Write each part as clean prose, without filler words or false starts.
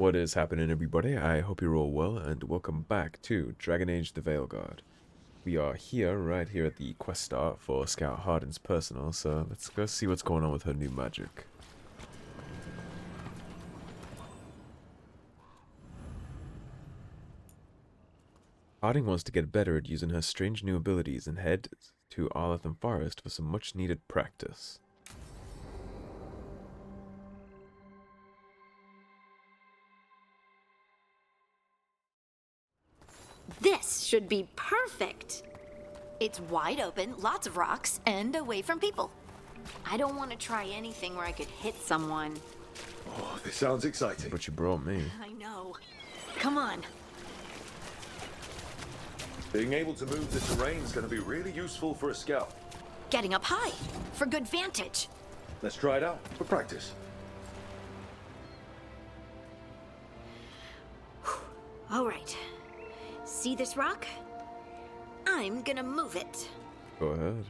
What is happening, everybody? I hope you're all well, and welcome back to Dragon Age the Veilguard. We are here, right here at the quest start for Scout Hardin's personal, so let's go see what's going on with her new magic. Harding wants to get better at using her strange new abilities and head to Arlathan Forest for some much-needed practice. This should be perfect. It's wide open, lots of rocks, and away from people. I don't want to try anything where I could hit someone. Oh, this sounds exciting. But you brought me. I know. Come on. Being able to move the terrain is going to be really useful for a scout. Getting up high for good vantage. Let's try it out for practice. All right. See this rock? I'm gonna move it. Go ahead.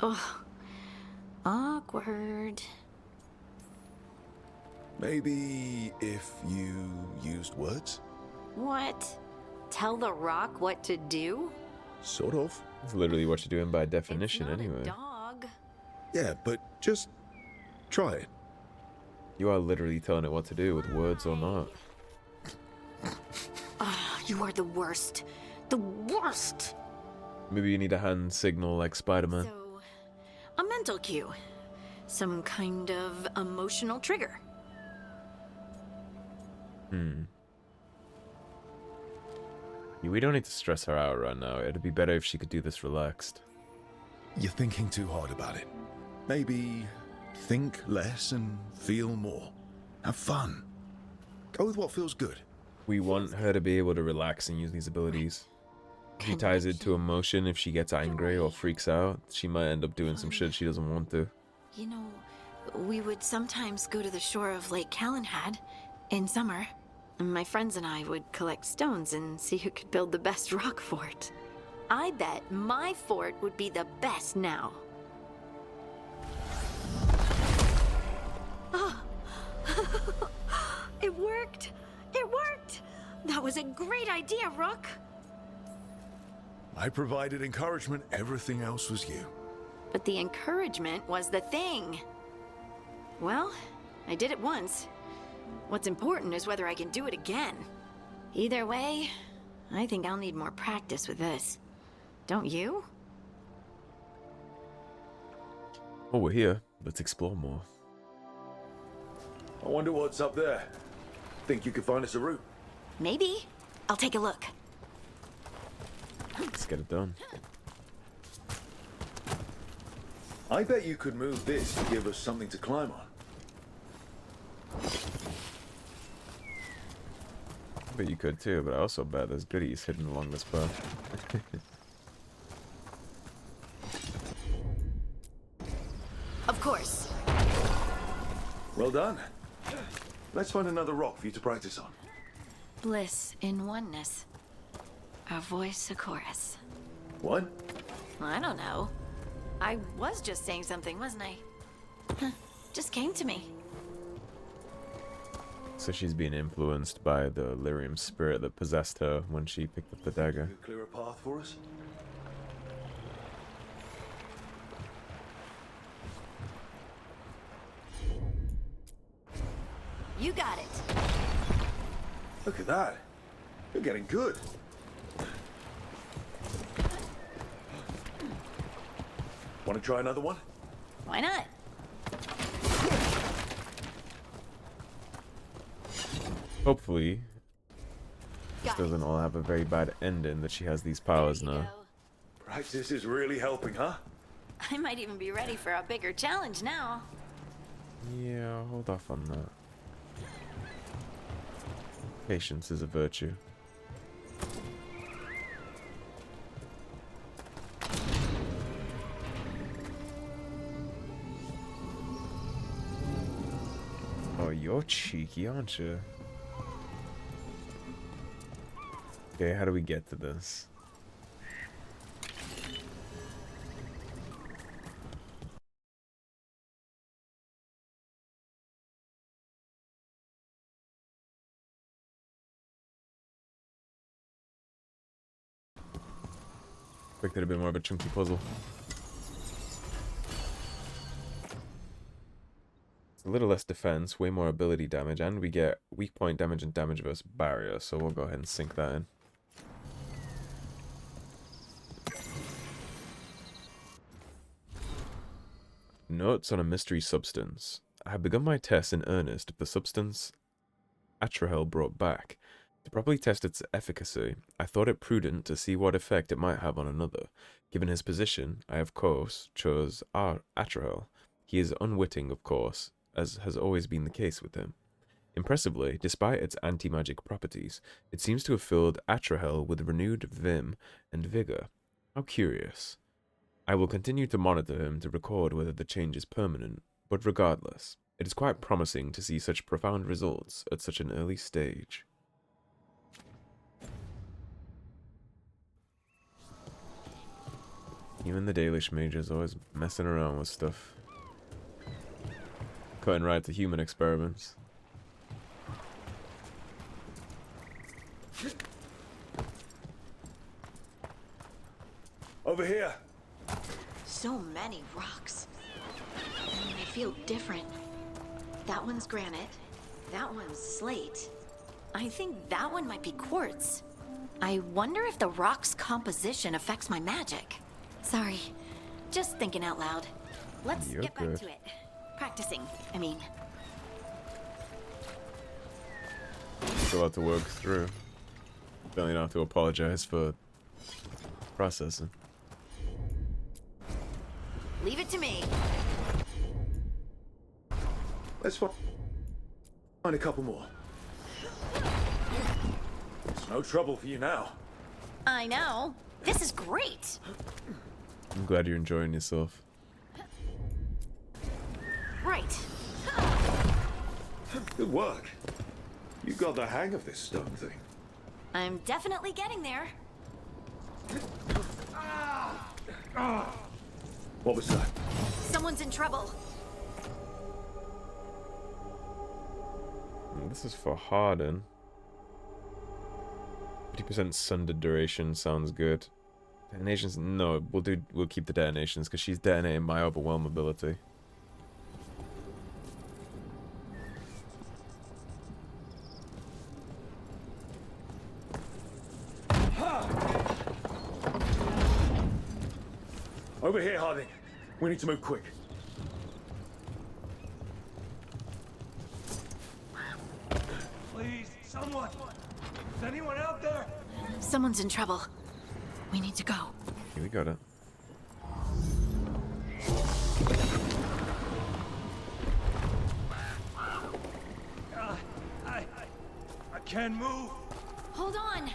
Oh, awkward. Maybe if you used words? What? Tell the rock what to do? Sort of. It's literally what you're doing by It's definition, not anyway. a dog. Yeah, but just try it. You are literally telling it what to do with words or not. You are the worst. The worst. Maybe you need a hand signal like Spider-Man. So, a mental cue. Some kind of emotional trigger. We don't need to stress her out right now. It'd be better if she could do this relaxed. You're thinking too hard about it. Maybe think less and feel more. Have fun. Go with what feels good. We want her to be able to relax and use these abilities. If she ties it to emotion, if she gets angry or freaks out, she might end up doing some shit she doesn't want to. You know, we would sometimes go to the shore of Lake Calenhad in summer. My friends and I would collect stones and see who could build the best rock fort. I bet my fort would be the best now. Oh. It worked! It worked! That was a great idea, Rook! I provided encouragement, everything else was you. But the encouragement was the thing. Well, I did it once. What's important is whether I can do it again. Either way, I think I'll need more practice with this. Don't you? Well, we're here. Let's explore more. I wonder what's up there. Think you could find us a route? Maybe. I'll take a look. Let's get it done. I bet you could move this to give us something to climb on. I bet you could too, but I also bet there's goodies hidden along this path. Of course. Well done. Let's find another rock for you to practice on. Bliss in oneness. A voice, a chorus. What? I don't know. I was just saying something, wasn't I? Just came to me. So she's being influenced by the lyrium spirit that possessed her when she picked up the dagger. Could clear a path for us? You got it. Look at that. You're getting good. Want to try another one? Why not? Hopefully, this Got it. doesn't all have a very bad ending that she has these powers There you now. go. Practice is really helping, huh? I might even be ready for a bigger challenge now. Yeah, hold off on that. Patience is a virtue. Oh, you're cheeky, aren't you? Okay, how do we get to this? Expected a bit more of a chunky puzzle. It's a little less defense, way more ability damage, and we get weak point damage and damage versus barrier, so we'll go ahead and sink that in. Notes on a mystery substance. I have begun my tests in earnest of the substance Atrahel brought back. To properly test its efficacy, I thought it prudent to see what effect it might have on another. Given his position, I of course chose Atrahel. He is unwitting, of course, as has always been the case with him. Impressively, despite its anti-magic properties, it seems to have filled Atrahel with renewed vim and vigor. How curious. I will continue to monitor him to record whether the change is permanent, but regardless, it is quite promising to see such profound results at such an early stage. Even the Dalish mages always messing around with stuff. Cutting right to human experiments. Over here. So many rocks. They feel different. That one's granite. That one's slate. I think that one might be quartz. I wonder if the rock's composition affects my magic. Sorry, just thinking out loud. Let's get back to it. Practicing, I mean. Still a lot to work through. Definitely don't have to apologize for processing. Leave it to me. Let's find a couple more. It's no trouble for you now. I know. This is great. I'm glad you're enjoying yourself. Right. Good work. You got the hang of this stone thing. I'm definitely getting there. What was that? Someone's in trouble. This is for Harden. 50% sundered duration sounds good. Detonations? No, we'll keep the detonations because she's detonating my overwhelm ability. Over here, Harding. We need to move quick. Please, someone! Is anyone out there? Someone's in trouble. We need to go. Okay, we got it. I can't move. Hold on.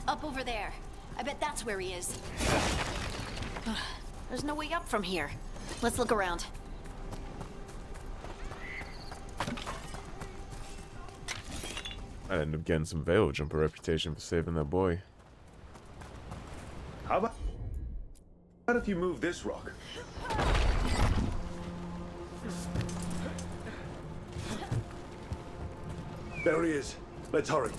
Up over there. I bet that's where he is. There's no way up from here. Let's look around. I'd end up getting some Veil Jumper reputation for saving that boy. How about if you move this rock? There he is. Let's hurry.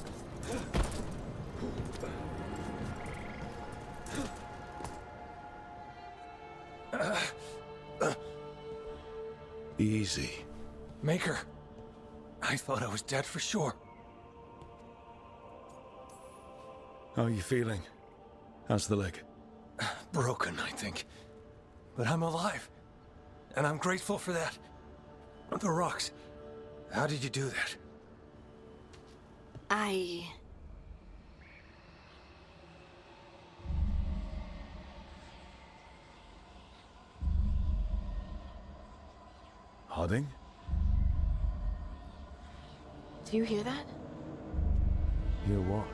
Easy. Maker. I thought I was dead for sure. How are you feeling? How's the leg? Broken, I think. But I'm alive. And I'm grateful for that. The rocks. How did you do that? Harding? Do you hear that? Hear what?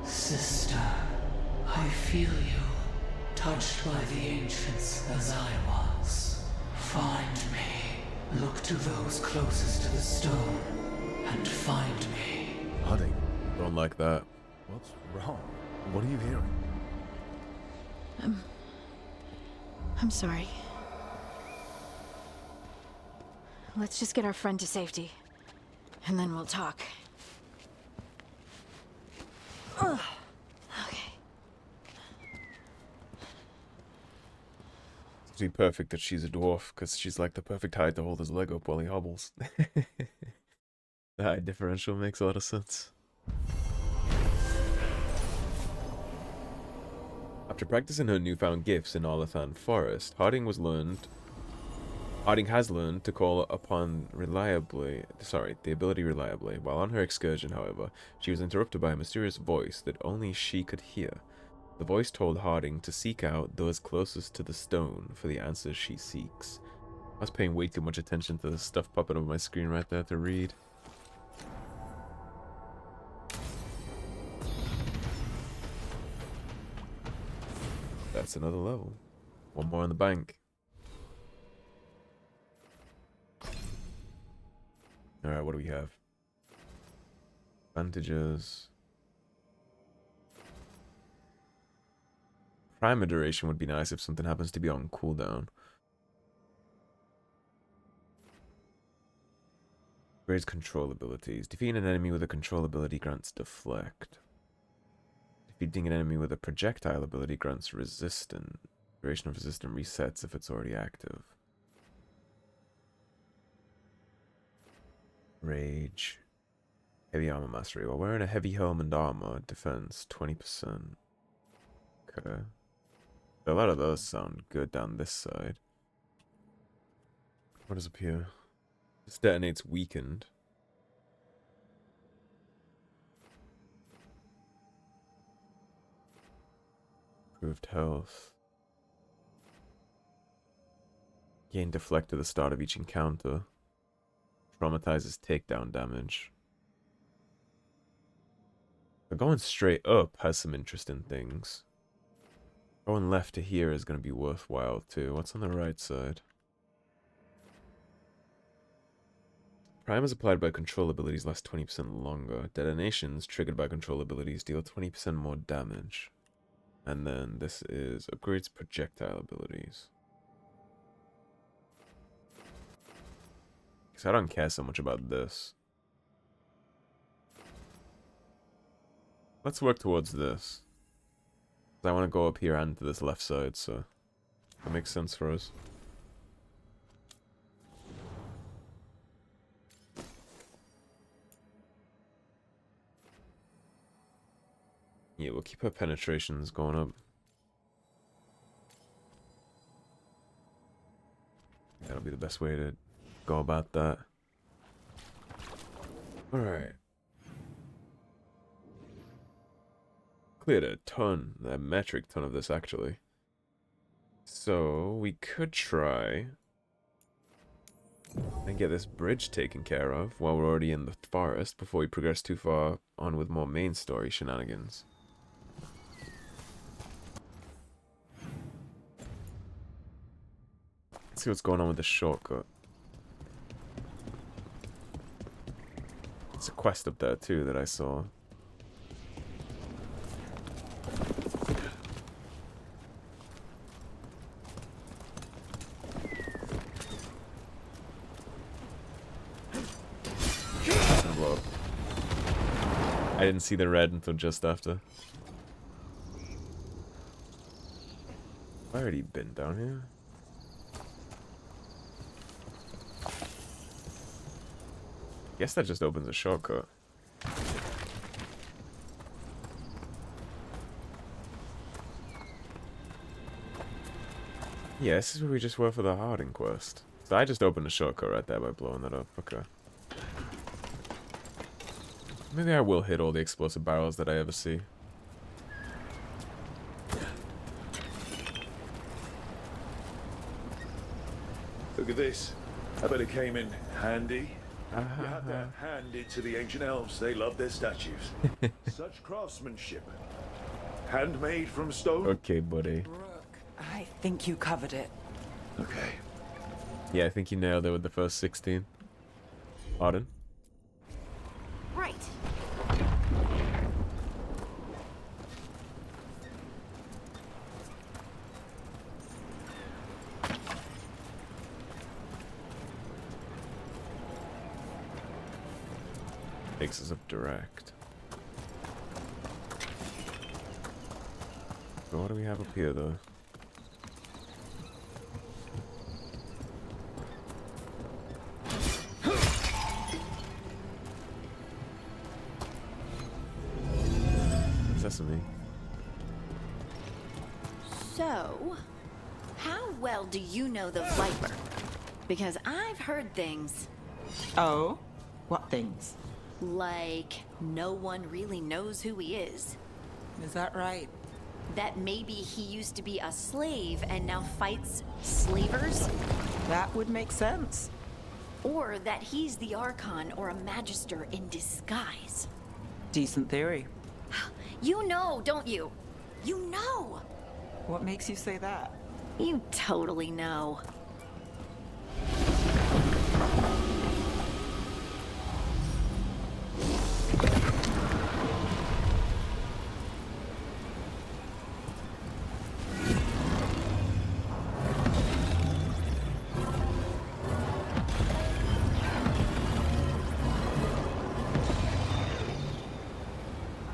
Sister, I feel you, touched by the ancients as I was. Find me. Look to those closest to the stone, and find me. Harding, Don't like that. what's wrong? What are you hearing? I'm sorry. let's just get our friend to safety. And then we'll talk. Ugh. Okay. It'd be perfect that she's a dwarf, because she's like the perfect height to hold his leg up while he hobbles. The height differential makes a lot of sense. After practicing her newfound gifts in Arlathan Forest, Harding has learned to call upon the ability reliably. While on her excursion, however, she was interrupted by a mysterious voice that only she could hear. The voice told Harding to seek out those closest to the stone for the answers she seeks. I was paying way too much attention to the stuff popping up on my screen right there to read. That's another level. One more in the bank. Alright, what do we have? Advantages. Primer duration would be nice if something happens to be on cooldown. Grades control abilities. Defeating an enemy with a control ability grants deflect. Defeating an enemy with a projectile ability grants resistant. Duration of resistant resets if it's already active. Rage. Heavy armor mastery. While wearing a heavy helm and armor, defense 20%. Okay. A lot of those sound good down this side. What is up here? This detonates weakened. Improved health. Gain deflect at the start of each encounter. Traumatizes takedown damage. But going straight up has some interesting things. Going left to here is going to be worthwhile too. What's on the right side? Prime is applied by control abilities last 20% longer. Detonations triggered by control abilities deal 20% more damage. And then this is upgrades projectile abilities. Because I don't care so much about this. Let's work towards this. I want to go up here and to this left side, so that makes sense for us. Yeah, we'll keep our penetrations going up. That'll be the best way to go about that. Alright. Cleared a ton, a metric ton of this actually. So we could try and get this bridge taken care of while we're already in the forest before we progress too far on with more main story shenanigans. Let's see what's going on with the shortcut. There's a quest up there too that I saw. I didn't see the red until just after. I've already been down here. Guess that just opens a shortcut. Yeah, this is where we just were for the Harding quest. So I just opened a shortcut right there by blowing that up. Okay. Maybe I will hit all the explosive barrels that I ever see. Look at this. I bet it came in handy. You have to hand it to the ancient elves. They love their statues. Such craftsmanship. Handmade from stone. Okay, buddy. Rook, I think you covered it. Okay. Yeah, I think you nailed it with the first 16. Arden? Right. Takes us up direct. So what do we have up here, though? Sesame. So, how well do you know the Viper? Because I've heard things Oh? What things? like no one really knows who he is. Is that right? That maybe he used to be a slave and now fights slavers? That would make sense. Or that he's the Archon or a Magister in disguise. Decent theory. You know, don't you? You know! What makes you say that? You totally know.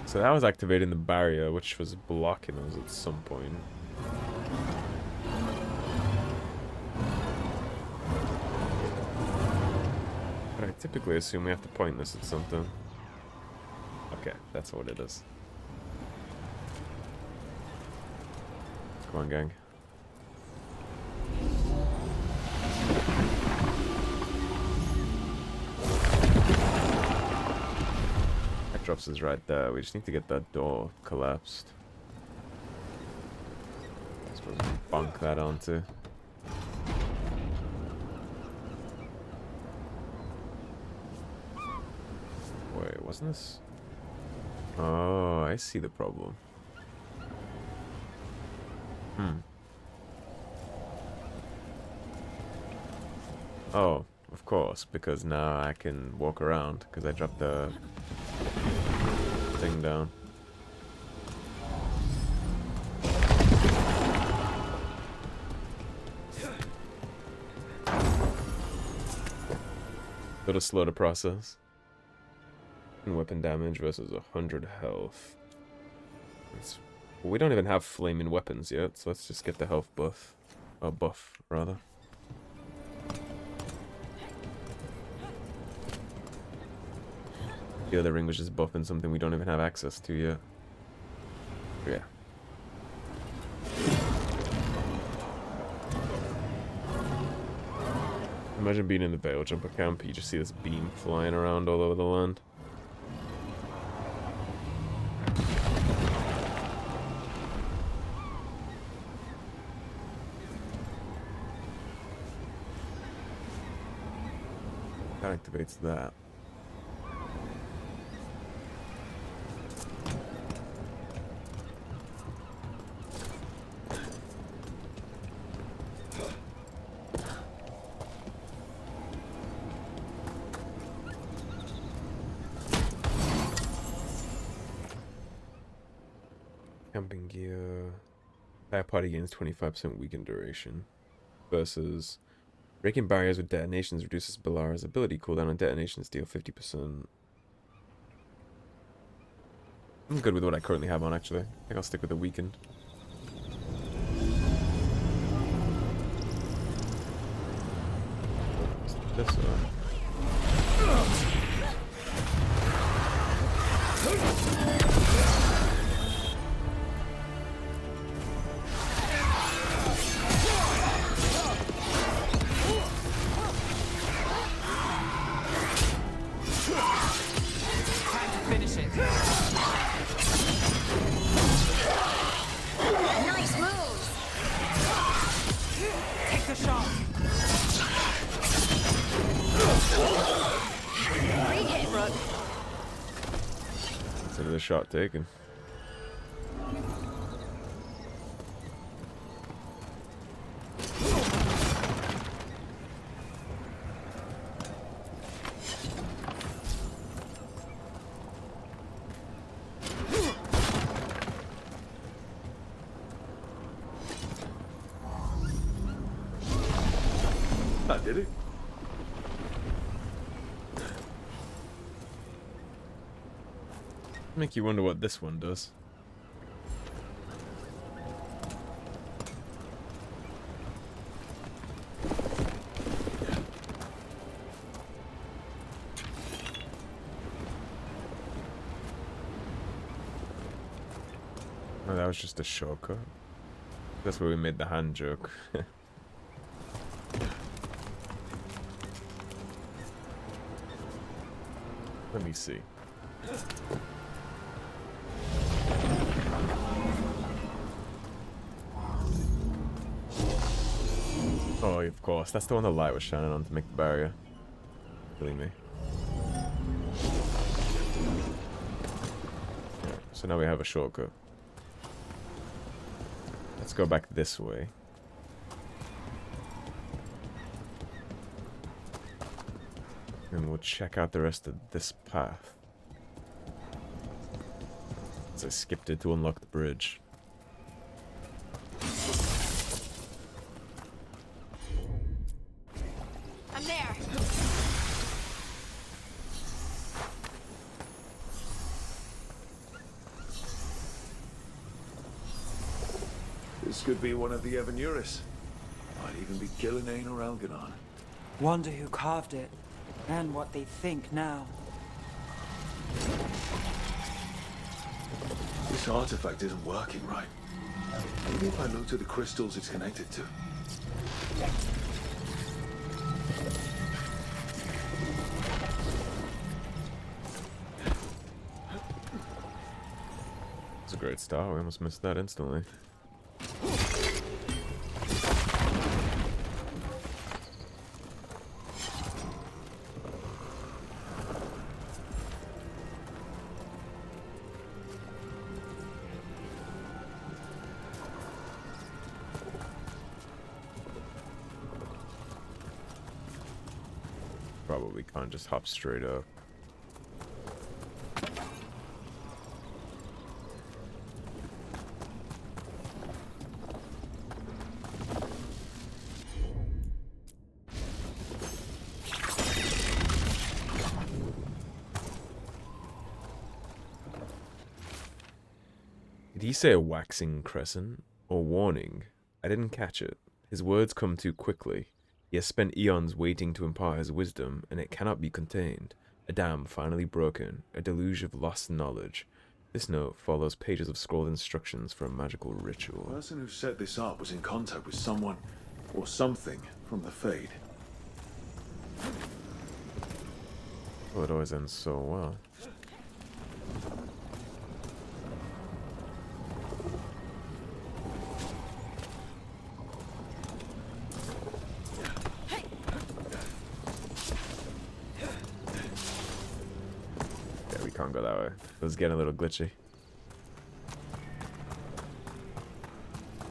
So that was activating the barrier, which was blocking us at some point. But I typically assume we have to point this at something. Okay, that's what it is. Come on, gang. That drops us right there. We just need to get that door collapsed. I suppose we bonk that onto. Wait, wasn't this? Oh, I see the problem. Oh, of course, because now I can walk around because I dropped the thing down. Little slow to process. And weapon damage versus 100 health. Well, we don't even have flaming weapons yet, so let's just get the health buff. Or buff, rather. The other ring was just buffing something we don't even have access to yet. Yeah. Imagine being in the Veil Jumper camp, you just see this beam flying around all over the land. That activates that. Camping gear. Entire party gains 25% weakened duration. Versus breaking barriers with detonations reduces Balara's ability cooldown on detonations, deal 50%. I'm good with what I currently have on, actually. I think I'll stick with the weakened. This one. Nice moves! Take the shot! Great hit, Rook. Consider the shot taken. That did it. Make you wonder what this one does. Oh, that was just a shortcut. That's where we made the hand joke. Let me see. Oh, of course. That's the one the light was shining on to make the barrier. Believe me. Yeah, so now we have a shortcut. Let's go back this way. And we'll check out the rest of this path. As I skipped it to unlock the bridge. I'm there. This could be one of the Evanuris. Might even be Gillinane or Algernon. Wonder who carved it, and what they think now. This artifact isn't working right. Maybe if I look to the crystals it's connected to. It's a great start. We almost missed that instantly. Probably can't just hop straight up. Did he say a waxing crescent or warning? I didn't catch it. His words come too quickly. He has spent eons waiting to impart his wisdom, and it cannot be contained. A dam finally broken, a deluge of lost knowledge. This note follows pages of scrolled instructions for a magical The ritual. person who set this up was in contact with someone or something from the Fade. Well, it always ends so well. Yeah, we can't go that way. It was getting a little glitchy.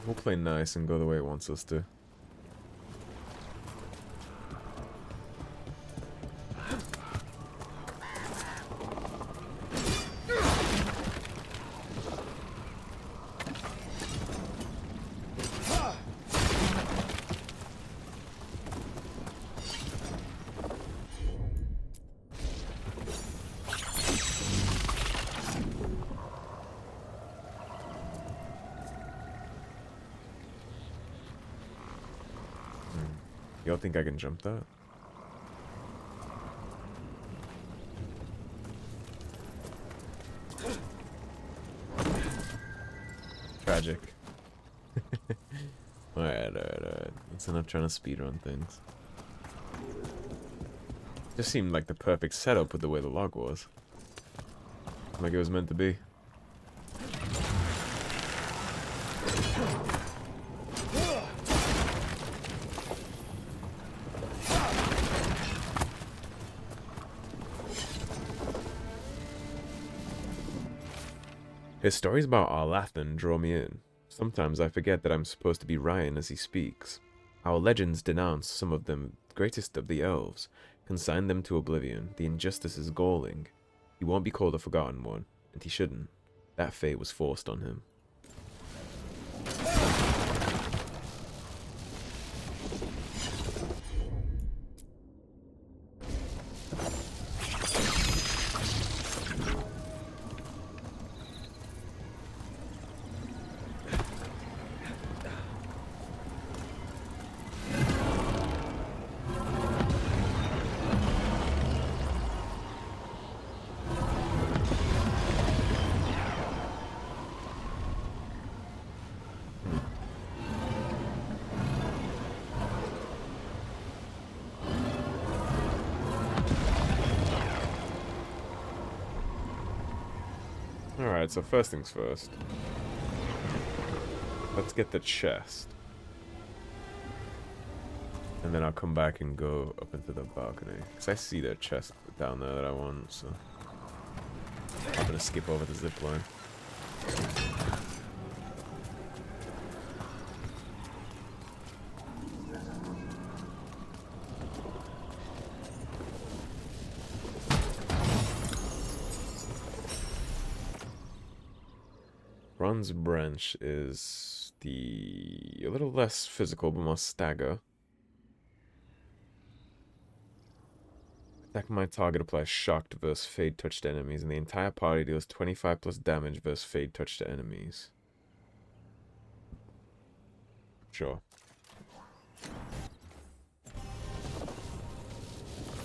We'll play nice and go the way it wants us to. Y'all think I can jump that? Tragic. Alright. It's enough trying to speedrun things. Just seemed like the perfect setup with the way the log was. Like it was meant to be. His stories about Arlathan draw me in. Sometimes I forget that I'm supposed to be Ryan as he speaks. Our legends denounce some of them greatest of the elves, consign them to oblivion. The injustice is galling. He won't be called a forgotten one, and he shouldn't. That fate was forced on him. Alright, so first things first. Let's get the chest. And then I'll come back and go up into the balcony. Because I see the chest down there that I want, so... I'm gonna skip over the zip line. Bronze branch is a little less physical but more stagger. Attacking my target applies shock to versus fade touch to enemies, and the entire party deals 25 plus damage versus fade touch to enemies. Sure.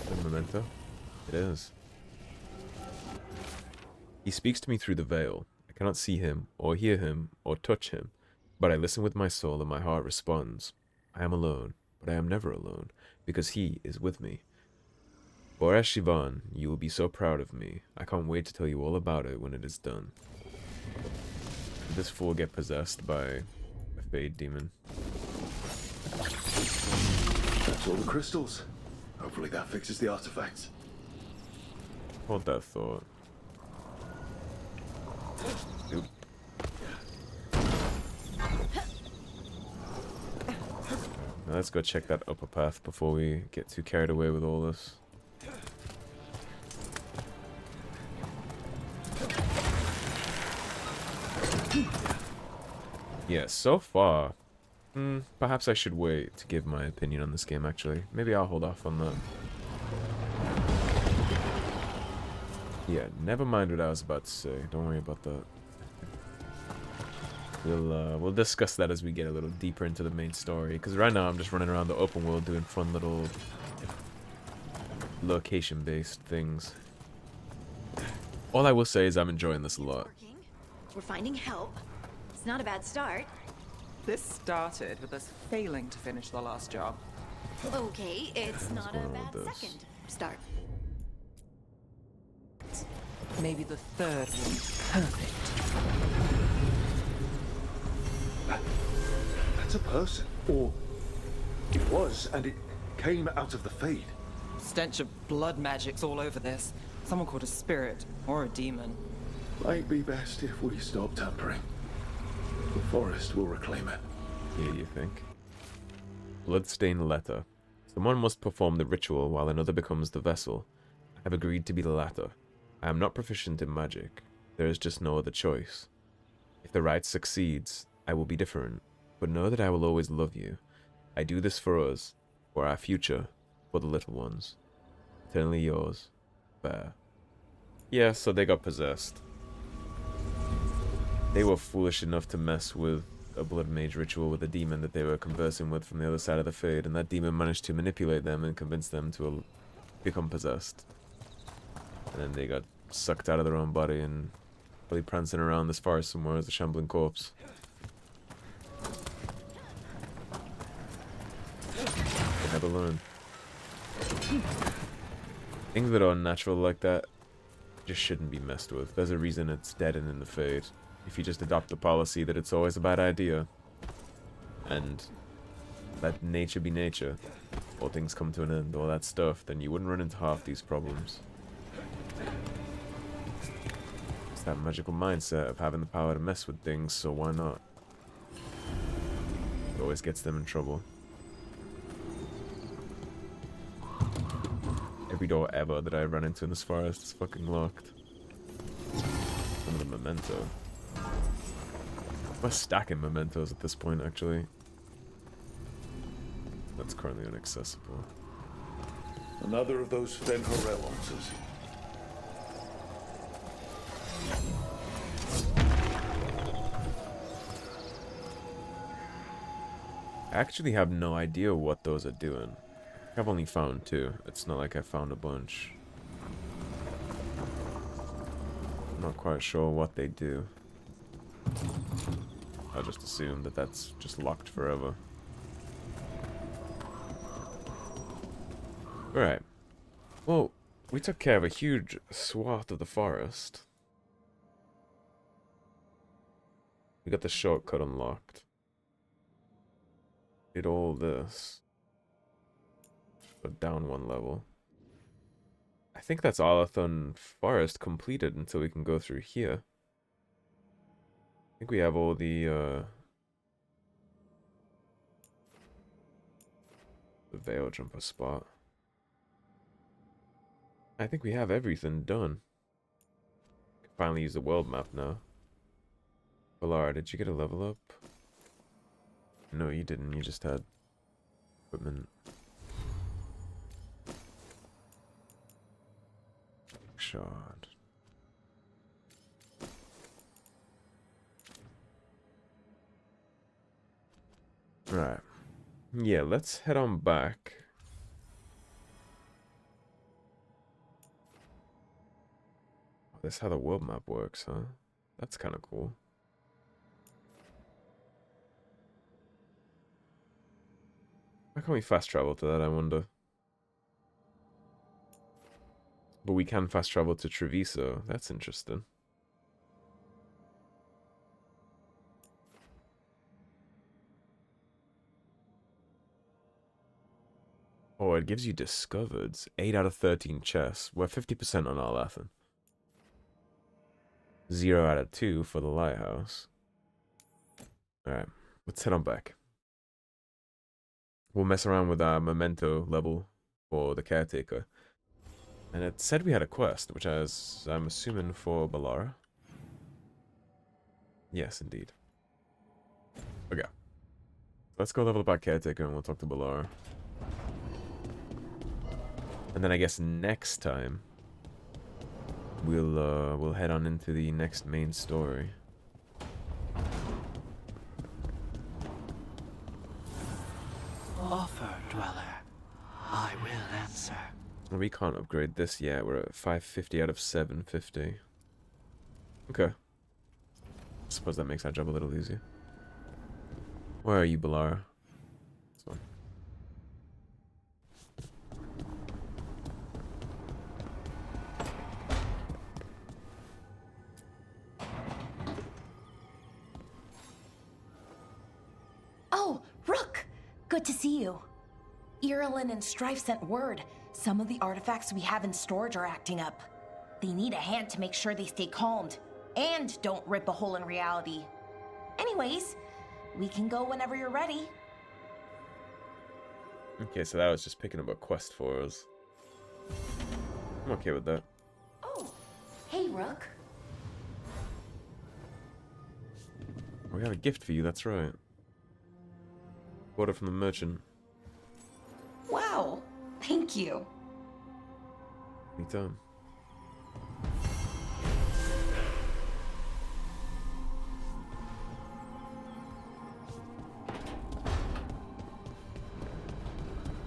The memento? It is. He speaks to me through the veil. I cannot see him, or hear him, or touch him, but I listen with my soul and my heart responds. I am alone, but I am never alone, because he is with me. Boresh Shivan, you will be so proud of me. I can't wait to tell you all about it when it is done. Did this fool get possessed by a Fade demon? That's all the crystals. Hopefully that fixes the artifacts. Hold that thought. Oop. Now let's go check that upper path before we get too carried away with all this. Yeah, so far, perhaps I should wait to give my opinion on this game, actually. Maybe I'll hold off on that. Yeah, never mind what I was about to say. Don't worry about that. We'll discuss that as we get a little deeper into the main story. Because right now I'm just running around the open world doing fun little location-based things. All I will say is I'm enjoying this a lot. We're finding help. It's not a bad start. This started with us failing to finish the last job. Okay, it's not a going on bad with this? second start. Maybe the third will be perfect. That's a person. Or it was, and it came out of the Fade. Stench of blood magic's all over this. Someone called a spirit or a demon. Might be best if we stop tampering. The forest will reclaim it. Yeah, you think? Bloodstained letter. Someone must perform the ritual while another becomes the vessel. I have agreed to be the latter. I am not proficient in magic. There is just no other choice. If the rite succeeds, I will be different, but know that I will always love you. I do this for us, for our future, for the little ones. Eternally yours, Bear. Yeah, so they got possessed. They were foolish enough to mess with a blood mage ritual with a demon that they were conversing with from the other side of the Fade, and that demon managed to manipulate them and convince them to become possessed. And then they got sucked out of their own body and probably prancing around this forest somewhere as a shambling corpse. They never learn. Things that are unnatural like that just shouldn't be messed with. There's a reason it's dead and in the Fade. If you just adopt the policy that it's always a bad idea and let nature be nature, all things come to an end, all that stuff, then you wouldn't run into half these problems. It's that magical mindset of having the power to mess with things, so why not? It always gets them in trouble. Every door ever that I run into in this forest is fucking locked. Some of the memento. We're stacking mementos at this point, actually. That's currently inaccessible. Another of those Fen'Harel answers. I actually have no idea what those are doing. I've only found 2. It's not like I found a bunch. I'm not quite sure what they do. I'll just assume that that's just locked forever. Alright. Well, we took care of a huge swath of the forest. We got the shortcut unlocked. Did all this. But down one level. I think that's Arlathan Forest completed until we can go through here. I think we have all the veil jumper spot. I think we have everything done. Can finally use the world map now. Valara, did you get a level up? No, you didn't. You just had equipment. Shard. Right. Yeah, let's head on back. Oh, that's how the world map works, huh? That's kind of cool. How can we fast travel to that, I wonder? But we can fast travel to Treviso. That's interesting. Oh, it gives you discovereds. 8 out of 13 chests. We're 50% on Arlathan. 0 out of 2 for the lighthouse. Alright, let's head on back. We'll mess around with our memento level for the caretaker. And it said we had a quest, which I'm assuming for Valara. Yes, indeed. Okay. Let's go level up our caretaker and we'll talk to Valara. And then I guess next time we'll head on into the next main story. Offer, dweller. I will answer. We can't upgrade this yet. We're at 550 out of 750. Okay. I suppose that makes our job a little easier. Where are you, Valara? This one. Oh, Rook! Good to see you. Irelin and Strife sent word. Some of the artifacts we have in storage are acting up. They need a hand to make sure they stay calmed, and don't rip a hole in reality. Anyways, we can go whenever you're ready. Okay, so that was just picking up a quest for us. I'm okay with that. Oh, hey Rook. We have a gift for you, that's right. Order from the merchant. Wow, thank you. Anytime.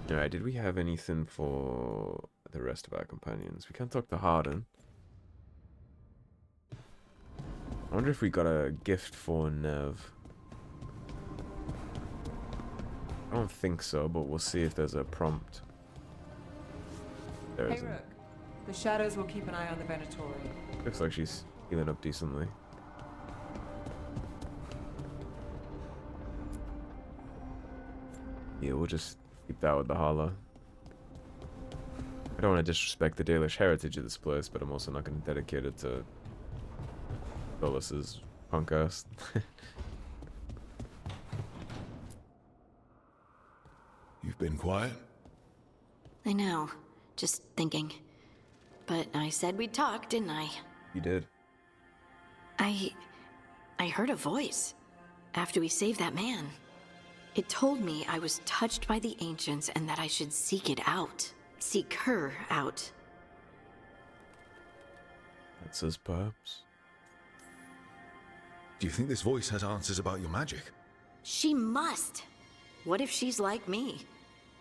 Alright, did we have anything for the rest of our companions? We can't talk to Harden. I wonder if we got a gift for Nev. I don't think so, but we'll see if there's a prompt. There Hey, isn't. Rook. The shadows will keep an eye on the Venatori. Looks like she's healing up decently. Yeah, we'll just keep that with the Hala. I don't want to disrespect the Dalish heritage of this place, but I'm also not going to dedicate it to Bolus's punk ass. You've been quiet? I know. Just thinking. But I said we'd talk, didn't I? You did. I heard a voice after we saved that man. It told me I was touched by the ancients and that I should seek it out. Seek her out. That's us, perhaps. Do you think this voice has answers about your magic? She must. What if she's like me?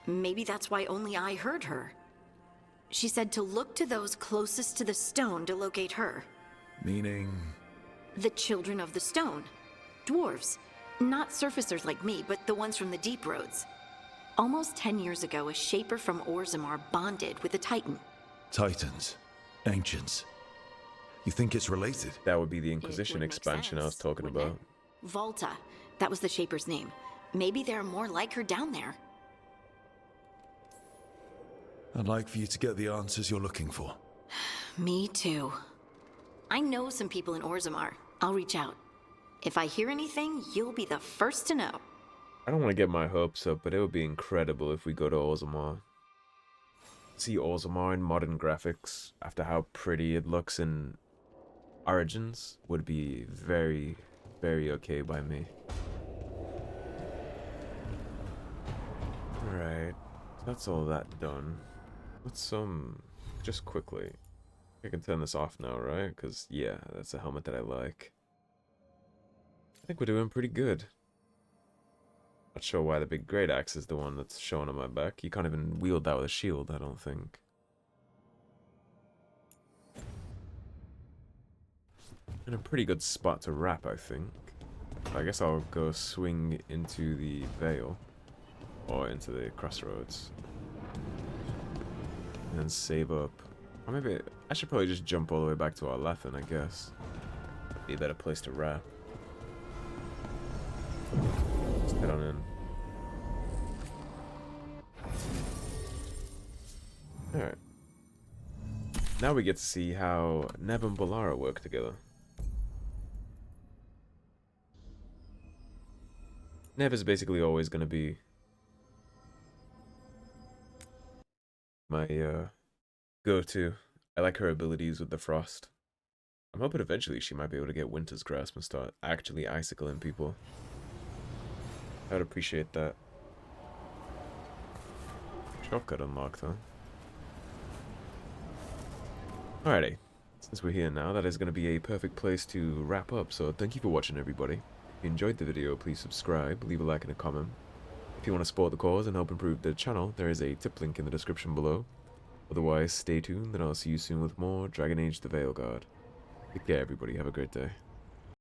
Maybe that's why only I heard her. She said to look to those closest to the stone to locate her. Meaning? The children of the stone. Dwarves. Not surfacers like me, but the ones from the deep roads. Almost 10 years ago, a shaper from Orzammar bonded with a titan. Titans. Ancients. You think it's related? That would be the Inquisition would make expansion I was sense, talking wouldn't about. Volta. That was the Shaper's name. Maybe there are more like her down there. I'd like for you to get the answers you're looking for. Me too. I know some people in Orzammar. I'll reach out. If I hear anything, you'll be the first to know. I don't want to get my hopes up, but it would be incredible if we go to Orzammar. See Orzammar in modern graphics, after how pretty it looks in Origins, would be very, very okay by me. Alright, that's all that done. Let's, just quickly. I can turn this off now, right? Because, yeah, that's a helmet that I like. I think we're doing pretty good. Not sure why the big great axe is the one that's showing on my back. You can't even wield that with a shield, I don't think. In a pretty good spot to wrap, I think. I guess I'll go swing into the Veil. Or into the crossroads. And then save up. Or maybe I should probably just jump all the way back to Arlathan, I guess. That'd be a better place to wrap. Let's head on in. Alright. Now we get to see how Neb and Bollara work together. Neb is basically always going to be my go-to. I like her abilities with the frost. I'm hoping eventually she might be able to get Winter's Grasp and start actually icicling people. I would appreciate that. Shortcut unlocked, huh? Alrighty. Since we're here now, that is going to be a perfect place to wrap up, so thank you for watching, everybody. If you enjoyed the video, please subscribe, leave a like and a comment. If you want to support the cause and help improve the channel, there is a tip link in the description below. Otherwise, stay tuned, and I'll see you soon with more Dragon Age the Veilguard. Take care, everybody. Have a great day.